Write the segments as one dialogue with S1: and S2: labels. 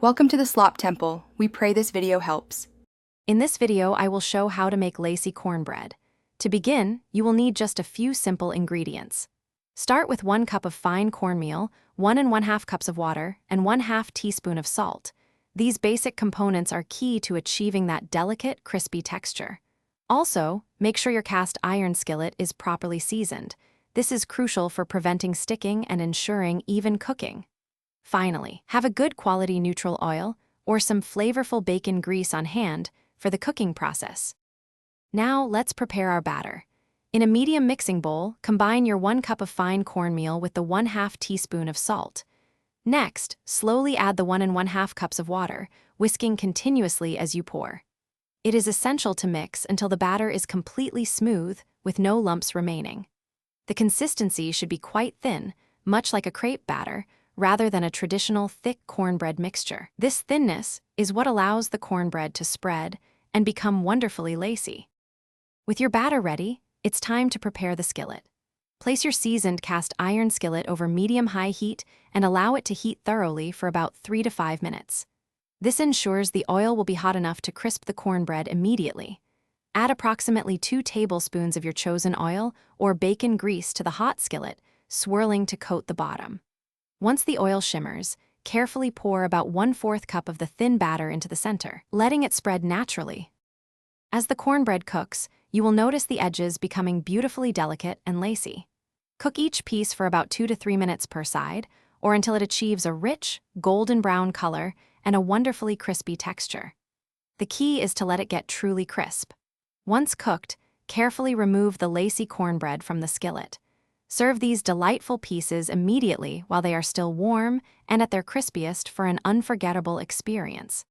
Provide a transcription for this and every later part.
S1: Welcome to the Slop Temple. We pray this video helps.
S2: In this video, I will show how to make Lacy cornbread. To begin, you will need just a few simple ingredients. Start with 1 cup of fine cornmeal, 1 1/2 cups of water, and 1/2 teaspoon of salt. These basic components are key to achieving that delicate, crispy texture. Also, make sure your cast iron skillet is properly seasoned. This is crucial for preventing sticking and ensuring even cooking. Finally, have a good quality neutral oil or some flavorful bacon grease on hand for the cooking process. Now let's prepare our batter. In a medium mixing bowl, combine your 1 cup of fine cornmeal with the 1/2 teaspoon of salt. Next, slowly add the 1 1/2 cups of water, whisking continuously as you pour. It is essential to mix until the batter is completely smooth with no lumps remaining. The consistency should be quite thin, much like a crepe batter, rather than a traditional thick cornbread mixture. This thinness is what allows the cornbread to spread and become wonderfully lacy. With your batter ready, it's time to prepare the skillet. Place your seasoned cast iron skillet over medium-high heat and allow it to heat thoroughly for about 3 to 5 minutes. This ensures the oil will be hot enough to crisp the cornbread immediately. Add approximately 2 tablespoons of your chosen oil or bacon grease to the hot skillet, swirling to coat the bottom. Once the oil shimmers, carefully pour about 1/4 cup of the thin batter into the center, letting it spread naturally. As the cornbread cooks, you will notice the edges becoming beautifully delicate and lacy. Cook each piece for about 2 to 3 minutes per side, or until it achieves a rich, golden brown color and a wonderfully crispy texture. The key is to let it get truly crisp. Once cooked, carefully remove the lacy cornbread from the skillet. Serve these delightful pieces immediately while they are still warm and at their crispiest for an unforgettable experience.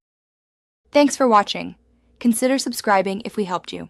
S1: Thanks for watching. Consider subscribing if we helped you.